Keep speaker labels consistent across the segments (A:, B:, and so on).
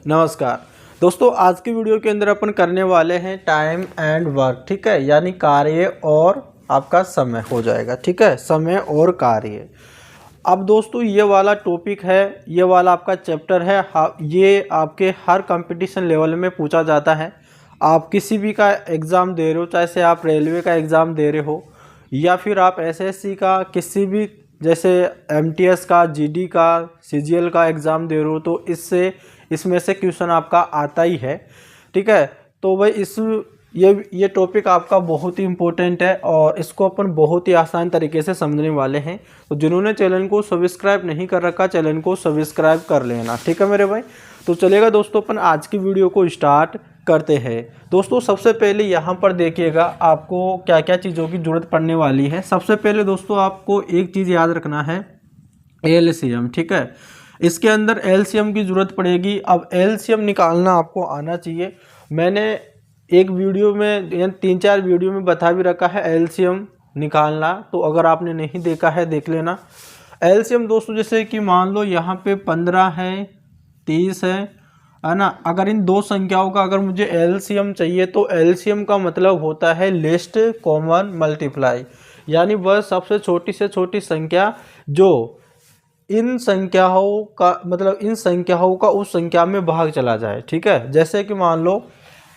A: नमस्कार दोस्तों, आज की वीडियो के अंदर अपन करने वाले हैं टाइम एंड वर्क। ठीक है, यानी कार्य और आपका समय हो जाएगा। ठीक है, समय और कार्य। अब दोस्तों ये वाला टॉपिक है, ये वाला आपका चैप्टर है। ये आपके हर कंपटीशन लेवल में पूछा जाता है। आप किसी भी का एग्ज़ाम दे रहे हो, चाहे से आप रेलवे का एग्ज़ाम दे रहे हो या फिर आप एसएससी का किसी भी जैसे एमटीएस का, जीडी का, सीजीएल का एग्ज़ाम दे रहे हो, तो इसमें से क्वेश्चन आपका आता ही है। ठीक है, तो भाई ये टॉपिक आपका बहुत ही इम्पोर्टेंट है और इसको अपन बहुत ही आसान तरीके से समझने वाले हैं। तो जिन्होंने चैनल को सब्सक्राइब नहीं कर रखा, चैनल को सब्सक्राइब कर लेना। ठीक है मेरे भाई, तो चलेगा दोस्तों, अपन आज की वीडियो को स्टार्ट करते हैं। दोस्तों सबसे पहले यहाँ पर देखिएगा आपको क्या क्या चीज़ों की ज़रूरत पड़ने वाली है। सबसे पहले दोस्तों आपको एक चीज़ याद रखना है, एलसीएम। ठीक है, इसके अंदर एलसीएम की ज़रूरत पड़ेगी। अब एलसीएम निकालना आपको आना चाहिए। मैंने एक वीडियो में 3-4 वीडियो में बता भी रखा है एलसीएम निकालना, तो अगर आपने नहीं देखा है देख लेना। एलसीएम दोस्तों जैसे कि मान लो यहाँ पे 15 है, 30 है ना। अगर इन दो संख्याओं का अगर मुझे एलसीएम चाहिए तो एलसीएम का मतलब होता है लिस्ट कॉमन मल्टीप्लाई, यानी वह सबसे छोटी से छोटी संख्या जो इन संख्याओं का मतलब इन संख्याओं का उस संख्या में भाग चला जाए। ठीक है, जैसे कि मान लो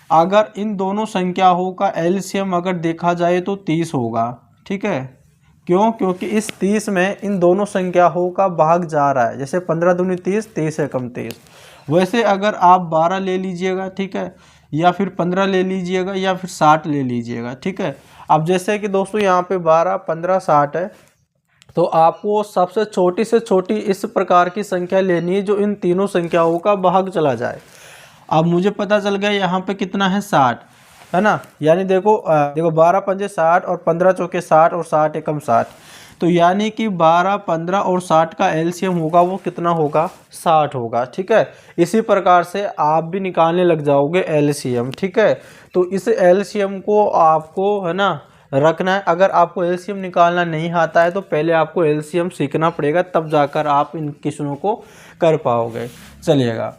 A: अगर इन दोनों संख्याओं का एलसीएम अगर देखा जाए तो 30 होगा। ठीक है, क्यों? क्योंकि इस 30 में इन दोनों संख्याओं का भाग जा रहा है। जैसे 15 दूनी 30, 30 है कम 30। वैसे अगर आप 12 ले लीजिएगा, ठीक है, या फिर 15 ले लीजिएगा या फिर 60 ले लीजिएगा। ठीक है, अब जैसे कि दोस्तों यहाँ पे 12, 15, 60 है, तो आपको सबसे छोटी से छोटी इस प्रकार की संख्या लेनी है जो इन तीनों संख्याओं का भाग चला जाए। अब मुझे पता चल गया यहाँ पे कितना है, 60 है ना। यानी देखो 12 पंजे 60 और 15 चौके 60 और 60 एकम 60, तो यानी कि 12, 15 और 60 का एलसीएम होगा वो कितना होगा, 60 होगा। ठीक है, इसी प्रकार से आप भी निकालने लग जाओगे एलसीएम। ठीक है, तो इस एलसीएम को आपको है ना रखना है। अगर आपको एलसीएम निकालना नहीं आता है तो पहले आपको एलसीएम सीखना पड़ेगा, तब जाकर आप इन क्वेश्चनों को कर पाओगे। चलिएगा,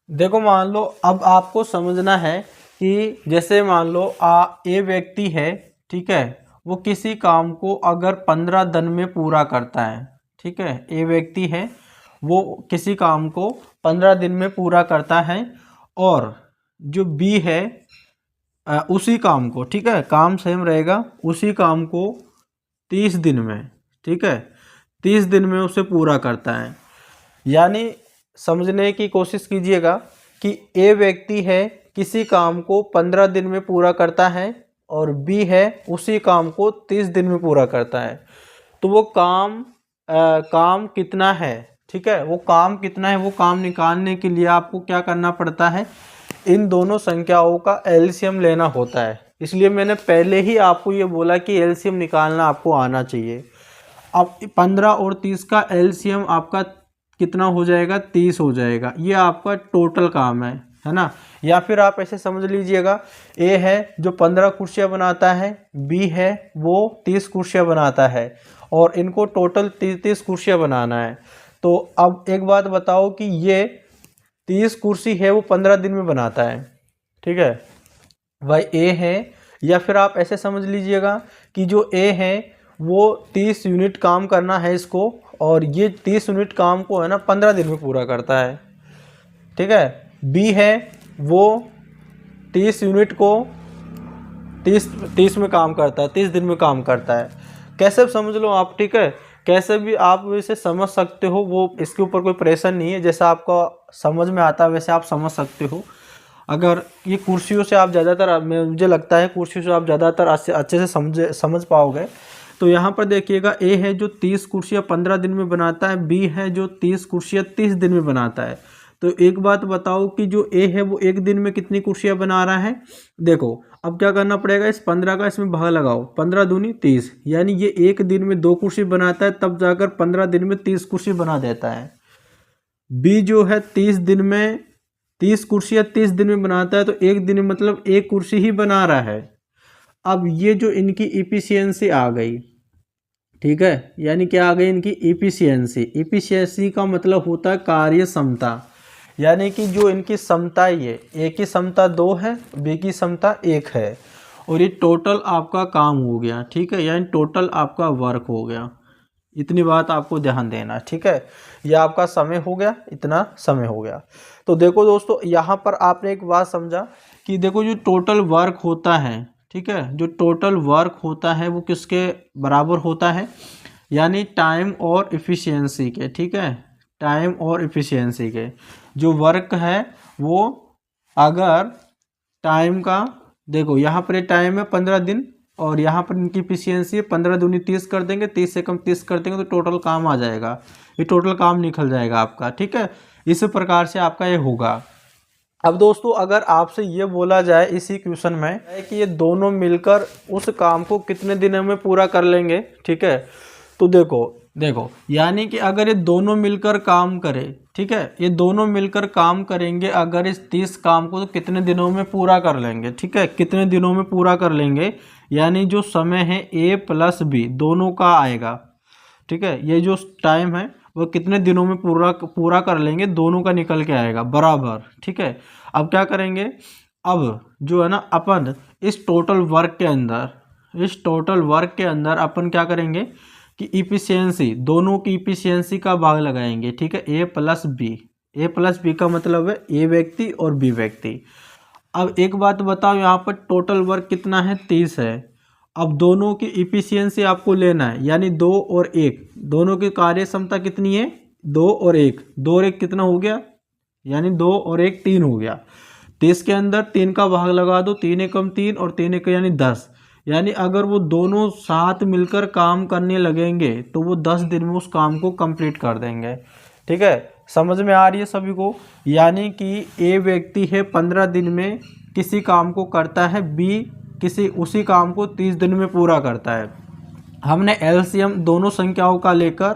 A: देखो मान लो अब आपको समझना है कि जैसे मान लो ए व्यक्ति है, ठीक है, वो किसी काम को अगर 15 दिन में पूरा करता है। ठीक है, ए व्यक्ति है वो किसी काम को 15 दिन में पूरा करता है और जो बी है उसी काम को, ठीक है, काम सेम रहेगा, उसी काम को 30 दिन में, ठीक है, 30 दिन में उसे पूरा करता है। यानी समझने की कोशिश कीजिएगा कि ए व्यक्ति है किसी काम को 15 दिन में पूरा करता है और बी है उसी काम को 30 दिन में पूरा करता है। तो वो काम कितना है, ठीक है, वो काम कितना है, वो काम निकालने के लिए आपको क्या करना पड़ता है, इन दोनों संख्याओं का एलसीएम लेना होता है। इसलिए मैंने पहले ही आपको ये बोला कि एलसीएम निकालना आपको आना चाहिए। अब 15 और 30 का एलसीएम आपका कितना हो जाएगा, 30 हो जाएगा। ये आपका टोटल काम है ना। या फिर आप ऐसे समझ लीजिएगा, ए है जो 15 कुर्सियाँ बनाता है, बी है वो 30 कुर्सियाँ बनाता है और इनको टोटल 30 कुर्सियाँ बनाना है। तो अब एक बात बताओ कि ये 30 कुर्सी है वो 15 दिन में बनाता है। ठीक है, भाई ए है, या फिर आप ऐसे समझ लीजिएगा कि जो ए है वो 30 यूनिट काम करना है इसको, और ये 30 यूनिट काम को है ना 15 दिन में पूरा करता है। ठीक है, बी है वो 30 यूनिट को 30 में काम करता है, 30 दिन में काम करता है। कैसे समझ लो आप, ठीक है, कैसे भी आप इसे समझ सकते हो, वो इसके ऊपर कोई प्रेशर नहीं है। जैसा आपको समझ में आता है वैसे आप समझ सकते हो। अगर ये कुर्सियों से आप ज़्यादातर, मुझे लगता है कुर्सियों से आप ज़्यादातर अच्छे से समझ पाओगे। तो यहाँ पर देखिएगा, ए है जो 30 कुर्सियाँ 15 दिन में बनाता है, बी है जो 30 कुर्सियाँ 30 दिन में बनाता है। तो एक बात बताओ कि जो ए है वो एक दिन में कितनी कुर्सियाँ बना रहा है। देखो अब क्या करना पड़ेगा, इस 15 का इसमें भाग लगाओ, 15 दूनी 30, यानी ये एक दिन में 2 कुर्सी बनाता है, तब जाकर 15 दिन में 30 कुर्सी बना देता है। बी जो है 30 दिन में 30 कुर्सियाँ 30 दिन में बनाता है, तो एक दिन में मतलब एक कुर्सी ही बना रहा है। अब ये जो इनकी इफिशियंसी आ गई, ठीक है, यानी क्या आ गई इनकी इफिशियंसी। इफिशियंसी का मतलब होता है कार्य क्षमता, यानी कि जो इनकी क्षमता ये ए की क्षमता 2 है, बी की क्षमता 1 है, और ये टोटल आपका काम हो गया, ठीक है, यानी टोटल आपका वर्क हो गया। इतनी बात आपको ध्यान देना, ठीक है। यह आपका समय हो गया, इतना समय हो गया। तो देखो दोस्तों, यहाँ पर आपने एक बात समझा कि देखो जो टोटल वर्क होता है, ठीक है, जो टोटल वर्क होता है वो किसके बराबर होता है, यानी टाइम और इफ़िशियंसी के, ठीक है, टाइम और इफ़िशियंसी के। जो वर्क है वो अगर टाइम का, देखो यहाँ पर टाइम है 15 दिन और यहाँ पर इनकी इफिशियंसी है 15 दूनी 30 कर देंगे, 30 से कम 30 कर देंगे तो टोटल काम आ जाएगा, ये टोटल काम निकल जाएगा आपका, ठीक है। इस प्रकार से आपका ये होगा। अब दोस्तों अगर आपसे ये बोला जाए इसी क्वेश्चन में कि ये दोनों मिलकर उस काम को कितने दिनों में पूरा कर लेंगे, ठीक है, तो देखो यानी कि अगर ये दोनों मिलकर काम करें, ठीक है, ये दोनों मिलकर काम करेंगे अगर इस 30 काम को तो कितने दिनों में पूरा कर लेंगे, ठीक है, कितने दिनों में पूरा कर लेंगे, यानी जो समय है ए प्लस बी दोनों का आएगा, ठीक है, ये जो टाइम है वो कितने दिनों में पूरा कर लेंगे, दोनों का निकल के आएगा बराबर, ठीक है। अब क्या करेंगे, अब जो है ना अपन इस टोटल वर्क के अंदर अपन क्या करेंगे कि इफिशियंसी, दोनों की इफिशियंसी का भाग लगाएंगे, ठीक है, ए प्लस बी का मतलब है ए व्यक्ति और बी व्यक्ति। अब एक बात बताओ, यहाँ पर टोटल वर्क कितना है 30 है। अब दोनों की इफिशियंसी आपको लेना है, यानी 2 और 1, दोनों की कार्य क्षमता कितनी है 2 और 1, 2 और 1 कितना हो गया, यानी 2 और 1 3 हो गया। 30 के अंदर 3 का भाग लगा दो, 3 एकम 3 और 3 एक यानी 10, यानी अगर वो दोनों साथ मिलकर काम करने लगेंगे तो वो 10 दिन में उस काम को कंप्लीट कर देंगे, ठीक है। समझ में आ रही है सभी को, यानी कि ए व्यक्ति है 15 दिन में किसी काम को करता है, बी उसी काम को 30 दिन में पूरा करता है। हमने एलसीएम दोनों संख्याओं का लेकर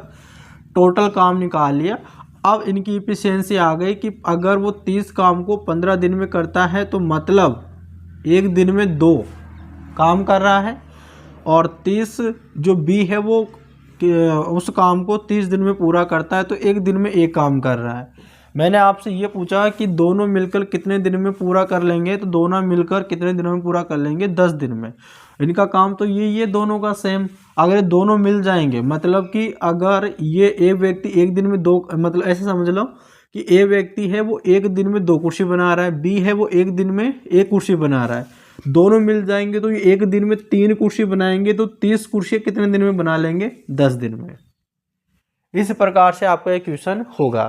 A: टोटल काम निकाल लिया। अब इनकी इफिशियंसी आ गई कि अगर वो 30 काम को 15 दिन में करता है तो मतलब एक दिन में 2 काम कर रहा है, और 30 जो बी है वो उस काम को 30 दिन में पूरा करता है, तो एक दिन में एक काम कर रहा है। मैंने आपसे ये पूछा कि दोनों मिलकर कितने दिन में पूरा कर लेंगे, तो दोनों मिलकर कितने दिनों में पूरा कर लेंगे 10 दिन में। इनका काम तो ये दोनों का सेम। अगर दोनों मिल जाएंगे मतलब कि अगर ये ए व्यक्ति एक दिन में 2, मतलब ऐसे समझ लो कि ए व्यक्ति है वो एक दिन में 2 कुर्सी बना रहा है, बी है वो एक दिन में 1 कुर्सी बना रहा है, दोनों मिल जाएंगे तो ये एक दिन में 3 कुर्सी बनाएंगे, तो 30 कुर्सी कितने दिन में बना लेंगे 10 दिन में। इस प्रकार से आपका एक क्वेश्चन होगा।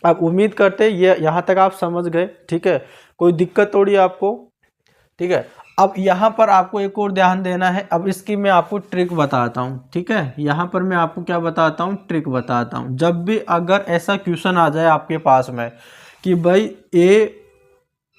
A: अब उम्मीद करते ये यहाँ तक आप समझ गए, ठीक है, कोई दिक्कत थोड़ी आपको, ठीक है। अब यहाँ पर आपको एक और ध्यान देना है, अब इसकी मैं आपको ट्रिक बताता हूँ, ठीक है, यहाँ पर मैं आपको क्या बताता हूँ, ट्रिक बताता हूँ। जब भी अगर ऐसा क्वेश्चन आ जाए आपके पास में कि भाई ए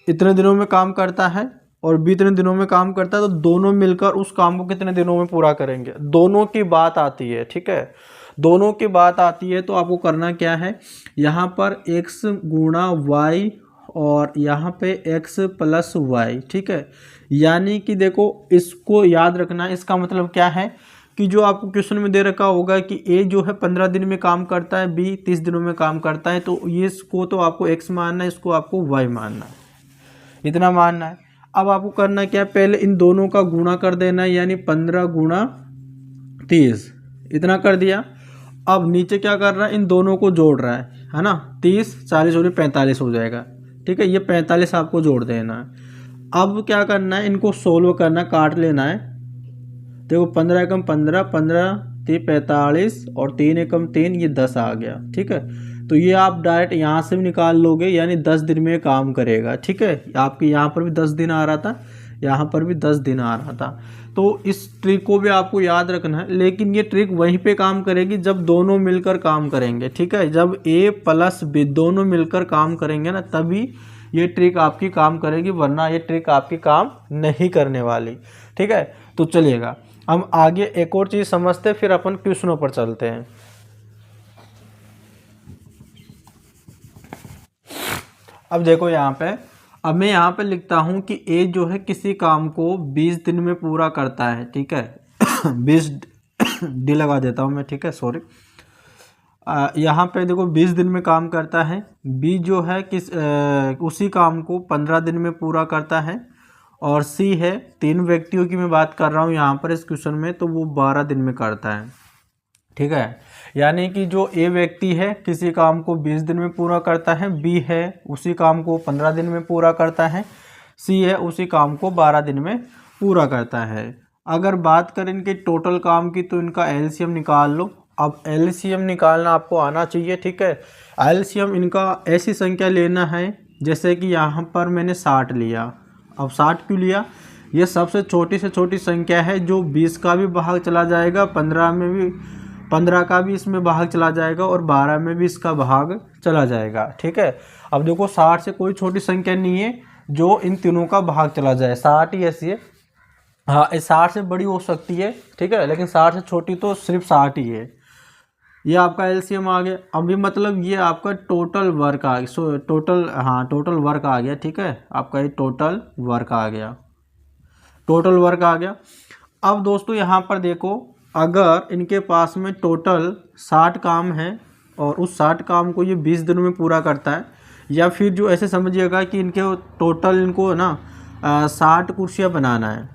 A: इतने दिनों में काम करता है और बी इतने दिनों में काम करता है, तो दोनों मिलकर उस काम को कितने दिनों में पूरा करेंगे, दोनों की बात आती है, ठीक है, दोनों की बात आती है, तो आपको करना क्या है, यहाँ पर x गुणा y और यहाँ पे x प्लस वाई, ठीक है। यानी कि देखो इसको याद रखना, इसका मतलब क्या है कि जो आपको क्वेश्चन में दे रखा होगा कि a जो है 15 दिन में काम करता है, b 30 दिनों में काम करता है, तो ये इसको तो आपको x मानना है, इसको आपको y मानना है, इतना मानना है। अब आपको करना क्या है, पहले इन दोनों का गुणा कर देना है, यानी 15 गुणा 30 इतना कर दिया। अब नीचे क्या कर रहा है, इन दोनों को जोड़ रहा है ना, 30 40 और 45 हो जाएगा, ठीक है, ये 45 आपको जोड़ देना है। अब क्या करना है, इनको सोल्व करना, काट लेना है। देखो 15 एकम 15, 15 3 45 और 3 एकम 3, ये 10 आ गया, ठीक है। तो ये आप डायरेक्ट यहाँ से भी निकाल लोगे, यानी 10 दिन में काम करेगा, ठीक है। आपके यहाँ पर भी 10 दिन आ रहा था, यहाँ पर भी 10 दिन आ रहा था। तो इस ट्रिक को भी आपको याद रखना है, लेकिन ये ट्रिक वहीं पे काम करेगी जब दोनों मिलकर काम करेंगे, ठीक है। जब ए प्लस बी दोनों मिलकर काम करेंगे ना, तभी ये ट्रिक आपकी काम करेगी, वरना ये ट्रिक आपकी काम नहीं करने वाली, ठीक है। तो चलिएगा हम आगे एक और चीज़ समझते, फिर अपन क्वेश्चनों पर चलते हैं। अब देखो यहाँ पे, अब मैं यहाँ पे लिखता हूँ कि ए जो है किसी काम को 20 दिन में पूरा करता है, ठीक है। 20 डी लगा देता हूँ मैं, ठीक है, सॉरी। यहाँ पे देखो 20 दिन में काम करता है। बी जो है उसी काम को 15 दिन में पूरा करता है। और सी है, 3 व्यक्तियों की मैं बात कर रहा हूँ यहाँ पर इस क्वेश्चन में, तो वो 12 दिन में करता है, ठीक है। यानी कि जो ए व्यक्ति है किसी काम को 20 दिन में पूरा करता है, बी है उसी काम को 15 दिन में पूरा करता है, सी है उसी काम को 12 दिन में पूरा करता है। अगर बात करें इनके टोटल काम की तो इनका एलसीएम निकाल लो। अब एलसीएम निकालना आपको आना चाहिए, ठीक है। एलसीएम इनका ऐसी संख्या लेना है, जैसे कि यहाँ पर मैंने 60 लिया। अब 60 क्यों लिया? ये सबसे छोटी से छोटी संख्या है, जो 20 का भी भाग चला जाएगा, 15 का भी इसमें भाग चला जाएगा और 12 में भी इसका भाग चला जाएगा, ठीक है। अब देखो 60 से कोई छोटी संख्या नहीं है जो इन तीनों का भाग चला जाए, 60 ही ऐसी है। हाँ, इस 60 से बड़ी हो सकती है, ठीक है, लेकिन 60 से छोटी तो सिर्फ 60 ही है। ये आपका एलसीएम आ गया। अभी मतलब ये आपका टोटल वर्क आ गया, टोटल वर्क आ गया, ठीक है। आपका ये टोटल वर्क आ गया, टोटल वर्क आ गया। अब दोस्तों यहाँ पर देखो, अगर इनके पास में टोटल 60 काम है और उस 60 काम को ये 20 दिनों में पूरा करता है, या फिर जो ऐसे समझिएगा कि इनके टोटल इनको ना 60 कुर्सियाँ बनाना है।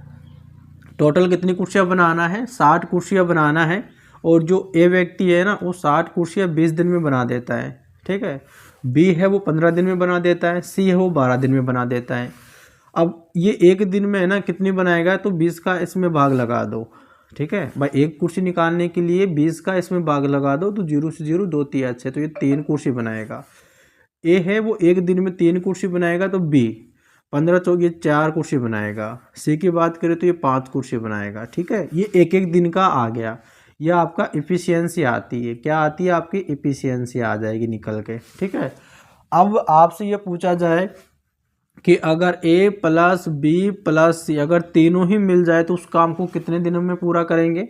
A: टोटल कितनी कुर्सियाँ बनाना है? 60 कुर्सियाँ बनाना है। और जो ए व्यक्ति है ना, वो 60 कुर्सियाँ 20 दिन में बना देता है, ठीक है। बी है वो 15 दिन में बना देता है, सी है वो 12 दिन में बना देता है। अब ये एक दिन में है ना कितनी बनाएगा, तो 20 का इसमें भाग लगा दो, ठीक है भाई। एक कुर्सी निकालने के लिए 20 का इसमें भाग लगा दो, तो 0 से 0 2 3 अच्छे, तो ये 3 कुर्सी बनाएगा। ए है वो एक दिन में 3 कुर्सी बनाएगा, तो बी 15 चौक ये 4 कुर्सी बनाएगा। सी की बात करें तो ये 5 कुर्सी बनाएगा, ठीक है। ये एक एक दिन का आ गया। यह आपका इफ़िशियंसी आती है, क्या आती है? आपकी इफ़िशियंसी आ जाएगी निकल के, ठीक है। अब आपसे ये पूछा जाए कि अगर ए प्लस बी प्लस सी अगर तीनों ही मिल जाए तो उस काम को कितने दिनों में पूरा करेंगे?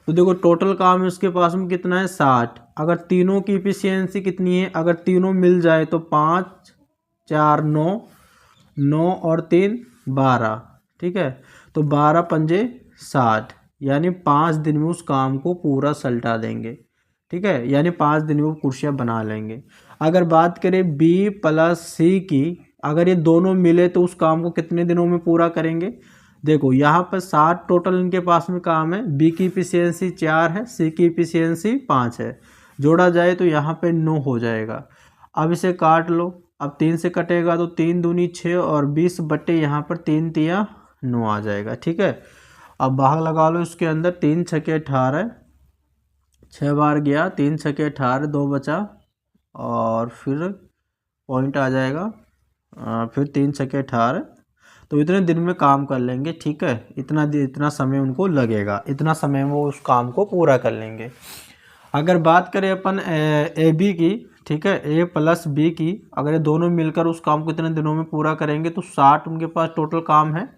A: तो देखो टोटल काम है उसके पास में कितना है? 60। अगर तीनों की इफिशियंसी कितनी है? अगर तीनों मिल जाए तो 5 4 9 9 और 3 12, ठीक है। तो 12 पंजे 60, यानी 5 दिन में उस काम को पूरा सलटा देंगे, ठीक है। यानी 5 दिन में वो कुर्सियाँ बना लेंगे। अगर बात करें बी प्लस सी की, अगर ये दोनों मिले तो उस काम को कितने दिनों में पूरा करेंगे? देखो यहाँ पर 60 टोटल इनके पास में काम है। बी की इफिशियंसी 4 है, सी की इफिशियंसी 5 है। जोड़ा जाए तो यहाँ पे 9 हो जाएगा। अब इसे काट लो। अब 3 से कटेगा तो 3 दूनी 6 और 20 बट्टे यहाँ पर 3 तिया 9 आ जाएगा, ठीक है। अब भाग लगा लो इसके अंदर। 3 छके 18, 6 बार गया, 3 छके 18, 2 बचा और फिर पॉइंट आ जाएगा। फिर 3 छके 18, तो इतने दिन में काम कर लेंगे, ठीक है। इतना समय उनको लगेगा, इतना समय वो उस काम को पूरा कर लेंगे। अगर बात करें अपन ए बी की, ठीक है, ए प्लस बी की, अगर ये दोनों मिलकर उस काम को कितने दिनों में पूरा करेंगे, तो 60 उनके पास टोटल काम है।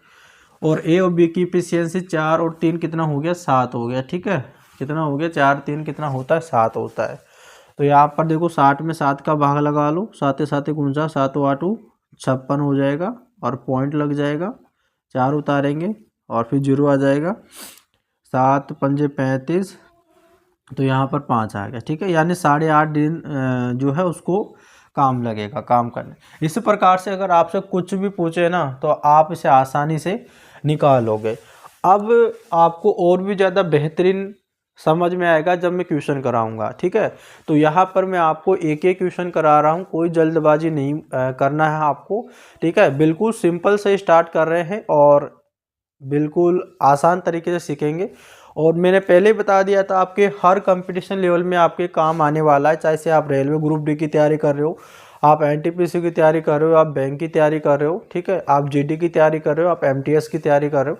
A: और ए और बी की इफिशियंसी 4 और 3 कितना हो गया? 7 हो गया, ठीक है। कितना हो गया? 4 3 कितना होता है? 7 होता है। तो यहाँ पर देखो 60 में 7 का भाग लगा लो। 7 7 49, 7 8 56 हो जाएगा और पॉइंट लग जाएगा। 4 उतारेंगे और फिर 0 आ जाएगा। 7 पंजे 35, तो यहाँ पर 5 आ गया, ठीक है। यानी 8.5 दिन जो है उसको काम लगेगा काम करने। इस प्रकार से अगर आपसे कुछ भी पूछे ना तो आप इसे आसानी से निकालोगे। अब आपको और भी ज़्यादा बेहतरीन समझ में आएगा जब मैं क्वेश्चन कराऊंगा, ठीक है। तो यहाँ पर मैं आपको एक एक क्वेश्चन करा रहा हूँ, कोई जल्दबाजी नहीं करना है आपको, ठीक है। बिल्कुल सिंपल से स्टार्ट कर रहे हैं और बिल्कुल आसान तरीके से सीखेंगे। और मैंने पहले ही बता दिया था आपके हर कंपटीशन लेवल में आपके काम आने वाला है। चाहे से आप रेलवे ग्रुप डी की तैयारी कर रहे हो, आप एनटीपीसी की तैयारी कर रहे हो, आप बैंक की तैयारी कर रहे हो, ठीक है, आप जीडी की तैयारी कर रहे हो, आप एमटीएस की तैयारी कर रहे हो,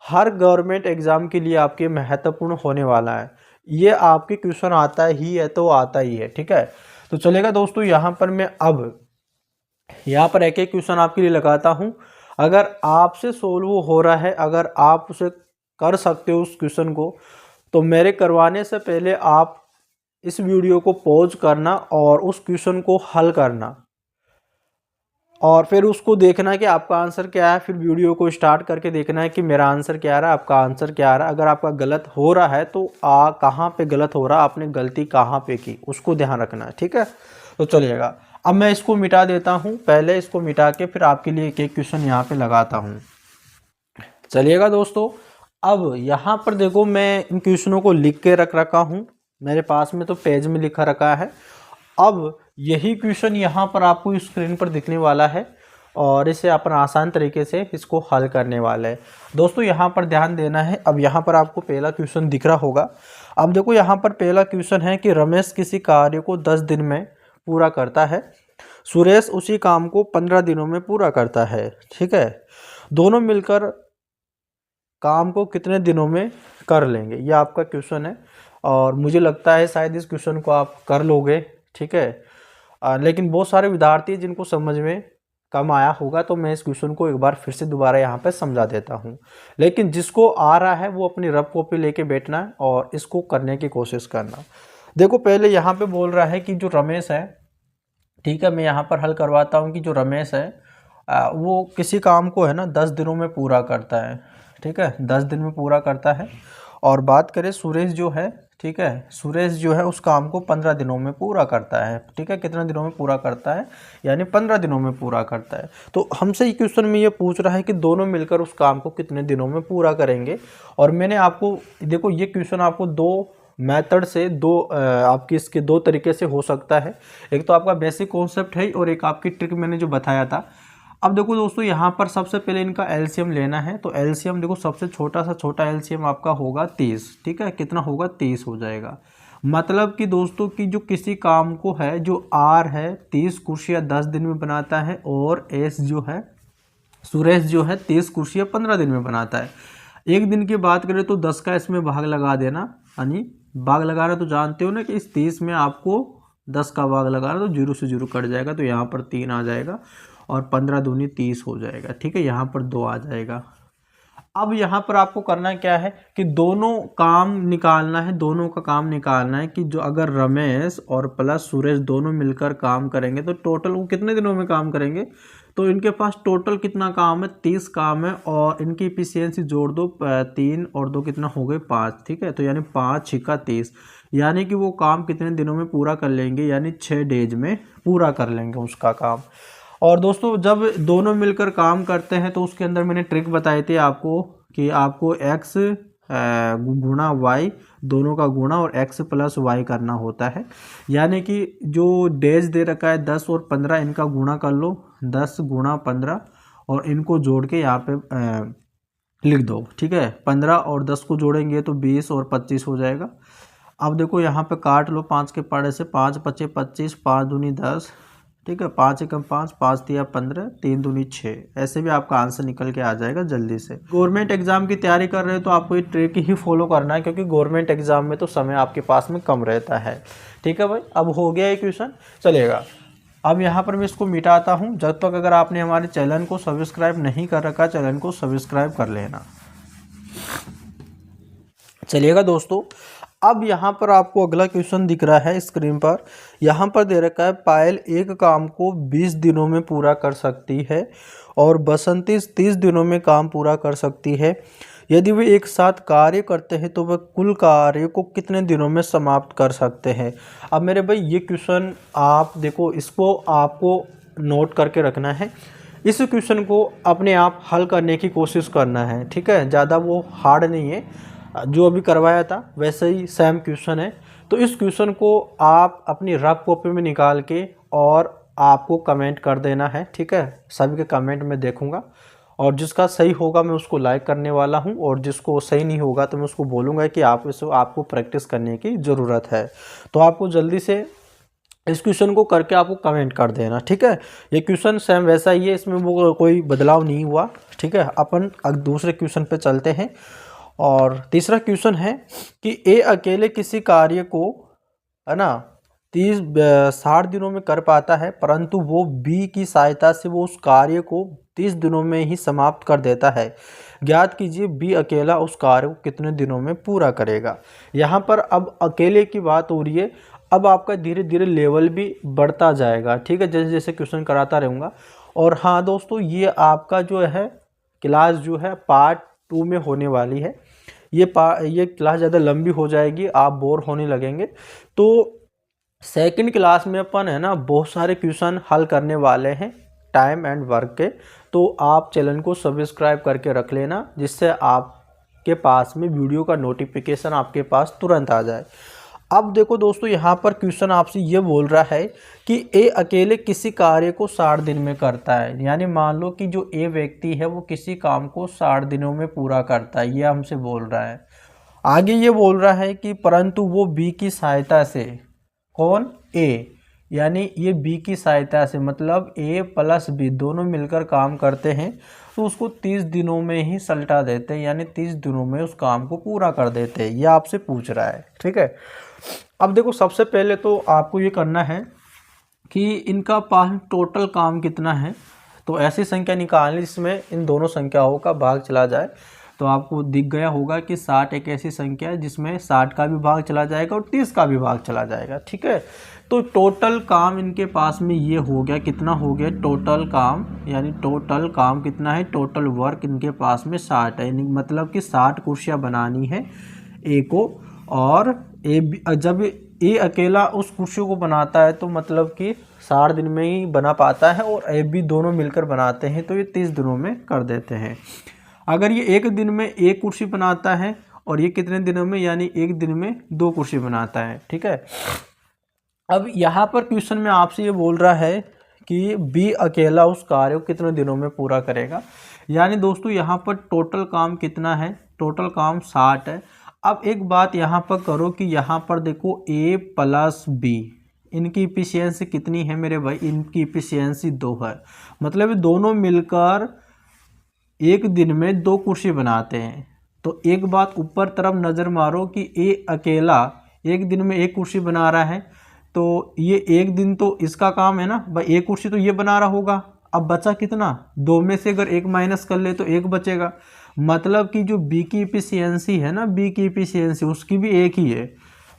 A: हर गवर्नमेंट एग्जाम के लिए आपके महत्वपूर्ण होने वाला है। ये आपके क्वेश्चन आता ही है तो आता ही है, ठीक है। तो चलेगा दोस्तों, यहाँ पर मैं अब यहाँ पर एक एक क्वेश्चन आपके लिए लगाता हूँ। अगर आपसे सोल्व हो रहा है, अगर आप उसे कर सकते हो उस क्वेश्चन को, तो मेरे करवाने से पहले आप इस वीडियो को पॉज करना और उस क्वेश्चन को हल करना। और फिर उसको देखना है कि आपका आंसर क्या है। फिर वीडियो को स्टार्ट करके देखना है कि मेरा आंसर क्या आ रहा है, आपका आंसर क्या आ रहा है। अगर आपका गलत हो रहा है तो कहाँ पे गलत हो रहा है, आपने गलती कहाँ पे की, उसको ध्यान रखना है, ठीक है। तो चलिएगा, अब मैं इसको मिटा देता हूँ। पहले इसको मिटा के फिर आपके लिए एक एक क्वेश्चन यहाँ पे लगाता हूँ। चलिएगा दोस्तों, अब यहाँ पर देखो, मैं इन क्वेश्चनों को लिख के रख रखा हूँ मेरे पास में, तो पेज में लिखा रखा है। अब यही क्वेश्चन यहाँ पर आपको स्क्रीन पर दिखने वाला है और इसे अपन आसान तरीके से इसको हल करने वाले हैं। दोस्तों यहाँ पर ध्यान देना है। अब यहाँ पर आपको पहला क्वेश्चन दिख रहा होगा। अब देखो यहाँ पर पहला क्वेश्चन है कि रमेश किसी कार्य को 10 दिन में पूरा करता है, सुरेश उसी काम को 15 दिनों में पूरा करता है, ठीक है। दोनों मिलकर काम को कितने दिनों में कर लेंगे, ये आपका क्वेश्चन है। और मुझे लगता है शायद इस क्वेश्चन को आप कर लोगे, ठीक है। लेकिन बहुत सारे विद्यार्थी हैं जिनको समझ में कम आया होगा, तो मैं इस क्वेश्चन को एक बार फिर से दोबारा यहाँ पे समझा देता हूँ। लेकिन जिसको आ रहा है वो अपनी रफ कॉपी लेके बैठना है और इसको करने की कोशिश करना। देखो पहले यहाँ पे बोल रहा है कि जो रमेश है, ठीक है, मैं यहाँ पर हल करवाता हूँ कि जो रमेश है वो किसी काम को है ना 10 दिनों में पूरा करता है, ठीक है, 10 दिन में पूरा करता है। और बात करें सुरेश जो है, ठीक है, सुरेश जो है उस काम को 15 दिनों में पूरा करता है, ठीक है। कितने दिनों में पूरा करता है, यानी 15 दिनों में पूरा करता है। तो हमसे क्वेश्चन में ये पूछ रहा है कि दोनों मिलकर उस काम को कितने दिनों में पूरा करेंगे। और मैंने आपको देखो, ये क्वेश्चन आपको दो मेथड से आपकी इसके दो तरीके से हो सकता है। एक तो आपका बेसिक कॉन्सेप्ट है और एक आपकी ट्रिक मैंने जो बताया था। अब देखो दोस्तों, यहाँ पर सबसे पहले इनका एलसीएम लेना है। तो एलसीएम देखो, सबसे छोटा सा छोटा एलसीएम आपका होगा 30, ठीक है। कितना होगा, 30 हो जाएगा। मतलब कि दोस्तों कि जो किसी काम को है, जो आर है 30 कुर्सियाँ 10 दिन में बनाता है, और एस जो है सुरेश जो है 30 कुर्सियाँ 15 दिन में बनाता है। एक दिन की बात करें तो 10 का इसमें भाग लगा देना, यानी भाग लगाना तो जानते हो ना कि इस 30 में आपको 10 का भाग लगाना, तो 0 से 0 कट जाएगा, तो यहाँ पर 3 आ जाएगा और 15 दूनी 30 हो जाएगा, ठीक है। यहाँ पर 2 आ जाएगा। अब यहाँ पर आपको करना क्या है कि दोनों काम निकालना है, दोनों का काम निकालना है कि जो अगर रमेश और प्लस सुरेश दोनों मिलकर काम करेंगे तो टोटल वो कितने दिनों में काम करेंगे। तो इनके पास टोटल कितना काम है, 30 काम है, और इनकी इफिशियंसी जोड़ दो, 3 और 2 कितना हो गए 5, ठीक है। तो यानी 5 छिक्का 30, यानी कि वो काम कितने दिनों में पूरा कर लेंगे, यानी 6 डेज में पूरा कर लेंगे उसका काम। और दोस्तों जब दोनों मिलकर काम करते हैं तो उसके अंदर मैंने ट्रिक बताई थी आपको कि आपको x गुणा y, दोनों का गुणा और x प्लस y करना होता है। यानी कि जो डेज दे रखा है 10 और 15, इनका गुणा कर लो, 10 गुणा 15, और इनको जोड़ के यहाँ पे लिख दो, ठीक है। 15 और 10 को जोड़ेंगे तो 20 और 25 हो जाएगा। अब देखो यहाँ पे काट लो 5 के पाड़े से, 5 पचे 25, 5 दूनी 10, ठीक है, 5 एकम 5, 5 तिया 15, 3 दूनी 6। ऐसे भी आपका आंसर निकल के आ जाएगा जल्दी से। गवर्नमेंट एग्जाम की तैयारी कर रहे हो तो आपको ये ट्रिक ही फॉलो करना है, क्योंकि गवर्नमेंट एग्जाम में तो समय आपके पास में कम रहता है, ठीक है भाई। अब हो गया ये क्वेश्चन, चलेगा। अब यहाँ पर मैं इसको मिटाता हूँ। जब तक अगर आपने हमारे चैनल को सब्सक्राइब नहीं कर रखा, चैनल को सब्सक्राइब कर लेना। चलिएगा दोस्तों, अब यहाँ पर आपको अगला क्वेश्चन दिख रहा है स्क्रीन पर। यहाँ पर दे रखा है पायल एक काम को 20 दिनों में पूरा कर सकती है और बसंती 30 दिनों में काम पूरा कर सकती है। यदि वे एक साथ कार्य करते हैं तो वह कुल कार्य को कितने दिनों में समाप्त कर सकते हैं। अब मेरे भाई ये क्वेश्चन आप देखो, इसको आपको नोट करके रखना है। इस क्वेश्चन को अपने आप हल करने की कोशिश करना है, ठीक है। ज़्यादा वो हार्ड नहीं है, जो अभी करवाया था वैसे ही सेम क्वेश्चन है। तो इस क्वेश्चन को आप अपनी रफ कॉपी में निकाल के और आपको कमेंट कर देना है, ठीक है। सभी के कमेंट में देखूंगा और जिसका सही होगा मैं उसको लाइक करने वाला हूं, और जिसको सही नहीं होगा तो मैं उसको बोलूँगा कि आपको प्रैक्टिस करने की ज़रूरत है। तो आपको जल्दी से इस क्वेश्चन को करके आपको कमेंट कर देना, ठीक है। ये क्वेश्चन सेम वैसा ही है, इसमें वो कोई बदलाव नहीं हुआ, ठीक है। अपन दूसरे क्वेश्चन पे चलते हैं। और तीसरा क्वेश्चन है कि ए अकेले किसी कार्य को, है ना, 60 दिनों में कर पाता है, परंतु वो बी की सहायता से वो उस कार्य को 30 दिनों में ही समाप्त कर देता है। ज्ञात कीजिए बी अकेला उस कार्य को कितने दिनों में पूरा करेगा। यहाँ पर अब अकेले की बात हो रही है। अब आपका धीरे धीरे लेवल भी बढ़ता जाएगा, ठीक है, जैसे जैसे क्वेश्चन कराता रहूँगा। और हाँ दोस्तों, ये आपका जो है क्लास जो है पार्ट 2 में होने वाली है। ये क्लास ज़्यादा लंबी हो जाएगी, आप बोर होने लगेंगे। तो सेकंड क्लास में अपन है ना बहुत सारे क्वेश्चन हल करने वाले हैं टाइम एंड वर्क के। तो आप चैनल को सब्सक्राइब करके रख लेना, जिससे आपके पास में वीडियो का नोटिफिकेशन आपके पास तुरंत आ जाए। अब देखो दोस्तों, यहाँ पर क्वेश्चन आपसे ये बोल रहा है कि ए अकेले किसी कार्य को 60 दिन में करता है। यानी मान लो कि जो ए व्यक्ति है वो किसी काम को 60 दिनों में पूरा करता है, ये हमसे बोल रहा है। आगे ये बोल रहा है कि परंतु वो बी की सहायता से, कौन? ए, यानी ये बी की सहायता से, मतलब ए प्लस बी दोनों मिलकर काम करते हैं, तो उसको 30 दिनों में ही सलटा देते हैं, यानी 30 दिनों में उस काम को पूरा कर देते हैं। ये आपसे पूछ रहा है, ठीक है। अब देखो, सबसे पहले तो आपको ये करना है कि इनका पास टोटल काम कितना है। तो ऐसी संख्या निकालनी जिसमें इन दोनों संख्याओं का भाग चला जाए। तो आपको दिख गया होगा कि 60 एक ऐसी संख्या है जिसमें 60 का भी भाग चला जाएगा और 30 का भी भाग चला जाएगा, ठीक है। तो टोटल काम इनके पास में ये हो गया, कितना हो गया टोटल काम, यानी टोटल काम कितना है, टोटल वर्क इनके पास में 60 है। मतलब कि 60 कुर्सियाँ बनानी है ए को, और जब ए अकेला उस कुर्सियों को बनाता है तो मतलब कि 60 दिन में ही बना पाता है, और ए बी दोनों मिलकर बनाते हैं तो ये 30 दिनों में कर देते हैं। अगर ये एक दिन में एक कुर्सी बनाता है और ये कितने दिनों में, यानी एक दिन में 2 कुर्सी बनाता है, ठीक है। अब यहाँ पर क्वेश्चन में आपसे ये बोल रहा है कि बी अकेला उस कार्य को कितने दिनों में पूरा करेगा। यानी दोस्तों यहाँ पर टोटल काम कितना है, टोटल काम 60 है। अब एक बात यहाँ पर करो कि यहाँ पर देखो ए प्लस बी, इनकी इफिशियंसी कितनी है मेरे भाई, इनकी इफिशियंसी 2 है। मतलब दोनों मिलकर एक दिन में 2 कुर्सी बनाते हैं। तो एक बात ऊपर तरफ नज़र मारो कि ए अकेला एक दिन में 1 कुर्सी बना रहा है, तो ये एक दिन तो इसका काम है ना भाई, 1 कुर्सी तो ये बना रहा होगा। अब बचा कितना, 2 में से अगर 1 माइनस कर ले तो 1 बचेगा। मतलब कि जो बी की इफिशियंसी है ना, बी की इफिशियंसी उसकी भी 1 ही है।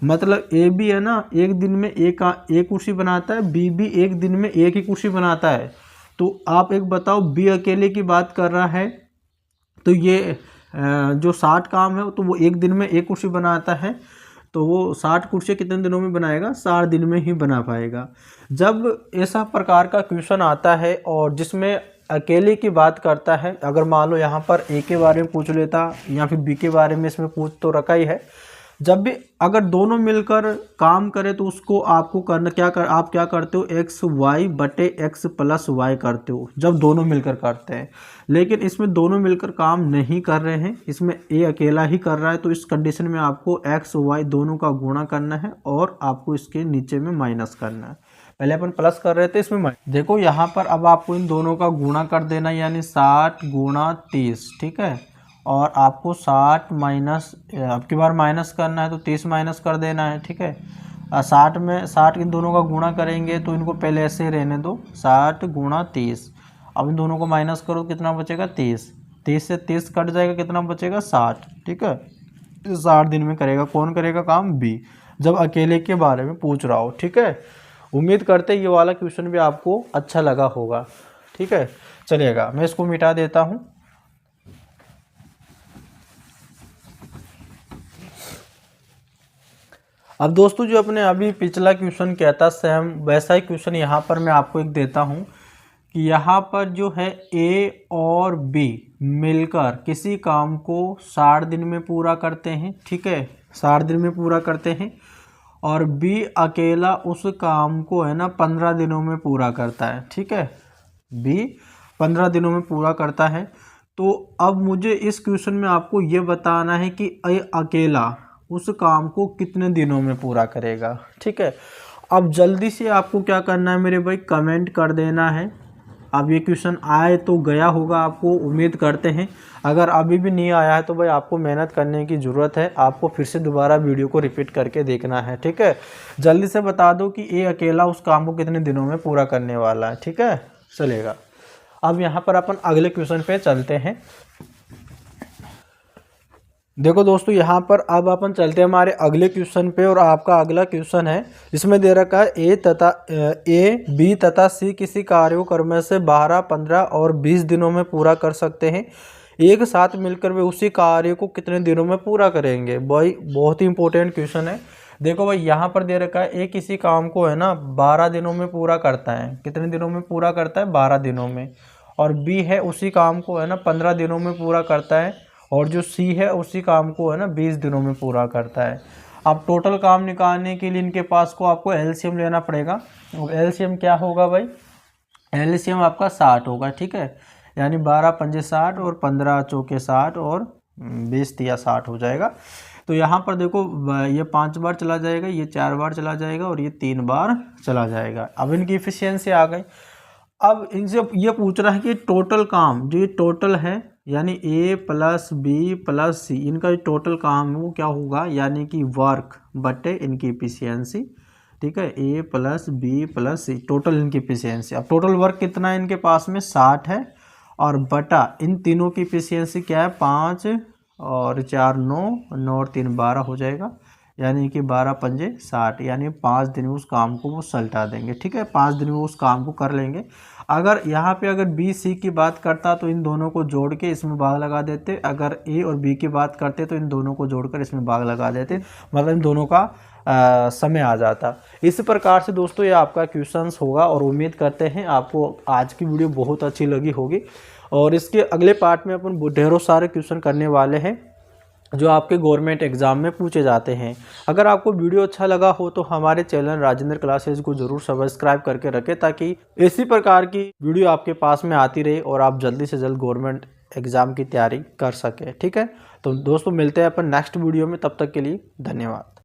A: मतलब ए भी है ना एक दिन में एक कुर्सी बनाता है, बी भी एक दिन में 1 ही कुर्सी बनाता है। तो आप एक बताओ, बी अकेले की बात कर रहा है तो ये जो 60 काम है तो वो एक दिन में 1 कुर्सी बनाता है, तो वो 60 कुर्सी कितने दिनों में बनाएगा, 60 दिन में ही बना पाएगा। जब ऐसा प्रकार का क्वेश्चन आता है और जिसमें अकेले की बात करता है, अगर मान लो यहाँ पर ए के बारे में पूछ लेता या फिर बी के बारे में इसमें पूछ तो रखा ही है। जब भी अगर दोनों मिलकर काम करें तो उसको आपको करना आप क्या करते हो, एक्स वाई बटे एक्स प्लस वाई करते हो जब दोनों मिलकर करते हैं। लेकिन इसमें दोनों मिलकर काम नहीं कर रहे हैं, इसमें ए अकेला ही कर रहा है। तो इस कंडीशन में आपको एक्स वाई दोनों का गुणा करना है और आपको इसके नीचे में माइनस करना है। पहले अपन प्लस कर रहे थे, इसमें माइनस। देखो यहाँ पर अब आपको इन दोनों का गुणा कर देना, यानी 60 गुणा 30, ठीक है। और आपको 60 माइनस, अब की बार माइनस करना है तो 30 माइनस कर देना है, ठीक है। 60 में 60 इन दोनों का गुणा करेंगे तो इनको पहले ऐसे रहने दो, 60 गुणा 30। अब इन दोनों को माइनस करो, कितना बचेगा 30। 30 से 30 कट जाएगा, कितना बचेगा 60, ठीक है। 60 दिन में करेगा, कौन करेगा काम, बी, जब अकेले के बारे में पूछ रहा हो, ठीक है। उम्मीद करते ये वाला क्वेश्चन भी आपको अच्छा लगा होगा, ठीक है। चलिएगा मैं इसको मिटा देता हूँ। अब दोस्तों, जो अपने अभी पिछला क्वेश्चन किया था सेम वैसा ही क्वेश्चन यहाँ पर मैं आपको एक देता हूँ कि यहाँ पर जो है ए और बी मिलकर किसी काम को 60 दिन में पूरा करते हैं, ठीक है, 60 दिन में पूरा करते हैं। और बी अकेला उस काम को है ना 15 दिनों में पूरा करता है, ठीक है। बी 15 दिनों में पूरा करता है। तो अब मुझे इस क्वेश्चन में आपको ये बताना है कि ए अकेला उस काम को कितने दिनों में पूरा करेगा, ठीक है। अब जल्दी से आपको क्या करना है मेरे भाई, कमेंट कर देना है। अब ये क्वेश्चन आए तो गया होगा, आपको उम्मीद करते हैं। अगर अभी भी नहीं आया है तो भाई आपको मेहनत करने की ज़रूरत है, आपको फिर से दोबारा वीडियो को रिपीट करके देखना है, ठीक है। जल्दी से बता दो कि ए अकेला उस काम को कितने दिनों में पूरा करने वाला है, ठीक है। चलेगा, अब यहाँ पर अपन अगले क्वेश्चन पे चलते हैं। देखो दोस्तों, यहाँ पर अब अपन चलते हैं हमारे अगले क्वेश्चन पे। और आपका अगला क्वेश्चन है, इसमें दे रखा है ए बी तथा सी किसी कार्य को क्रम से 12, 15 और 20 दिनों में पूरा कर सकते हैं। एक साथ मिलकर वे उसी कार्य को कितने दिनों में पूरा करेंगे। भाई बहुत ही इंपॉर्टेंट क्वेश्चन है। देखो भाई, यहाँ पर दे रखा है ए किसी काम को है ना 12 दिनों में पूरा करता है। कितने दिनों में पूरा करता है? 12 दिनों में। और बी है उसी काम को है ना 15 दिनों में पूरा करता है। और जो सी है उसी काम को है ना 20 दिनों में पूरा करता है। अब टोटल काम निकालने के लिए इनके पास को आपको एलसीएम लेना पड़ेगा। अब एलसीएम क्या होगा भाई? एलसीएम आपका 60 होगा, ठीक है। यानी 12 पंजे 60 और 15 चौके 60 और 20 तिया 60 हो जाएगा। तो यहाँ पर देखो, ये 5 बार चला जाएगा, ये 4 बार चला जाएगा और ये 3 बार चला जाएगा। अब इनकी इफिशियंसी आ गई। अब इनसे ये पूछ रहा है कि टोटल काम, जो ये टोटल है यानी ए प्लस बी प्लस सी, इनका जो टोटल काम है वो क्या होगा? यानी कि वर्क बटे इनकी इफिशियंसी, ठीक है। ए प्लस बी प्लस सी, टोटल इनकी इफिशियंसी। अब टोटल वर्क कितना है इनके पास में? 60 है। और बटा इन तीनों की इफिशियंसी क्या है? 5 और 4 9, 9 और 3 12 हो जाएगा। यानी कि 12 पंजे 60, यानी 5 दिन में उस काम को वो सलटा देंगे, ठीक है। 5 दिन में उस काम को कर लेंगे। अगर यहाँ पे अगर बी सी की बात करता तो इन दोनों को जोड़ के इसमें भाग लगा देते। अगर ए और बी की बात करते तो इन दोनों को जोड़कर इसमें भाग लगा देते, मतलब इन दोनों का समय आ जाता। इस प्रकार से दोस्तों ये आपका क्वेश्चंस होगा। और उम्मीद करते हैं आपको आज की वीडियो बहुत अच्छी लगी होगी। और इसके अगले पार्ट में अपन ढेरों सारे क्वेश्चन करने वाले हैं जो आपके गवर्नमेंट एग्जाम में पूछे जाते हैं। अगर आपको वीडियो अच्छा लगा हो तो हमारे चैनल राजेंद्र क्लासेज को जरूर सब्सक्राइब करके रखें, ताकि इसी प्रकार की वीडियो आपके पास में आती रहे और आप जल्दी से जल्द गवर्नमेंट एग्जाम की तैयारी कर सकें, ठीक है। तो दोस्तों मिलते हैं अपन नेक्स्ट वीडियो में, तब तक के लिए धन्यवाद।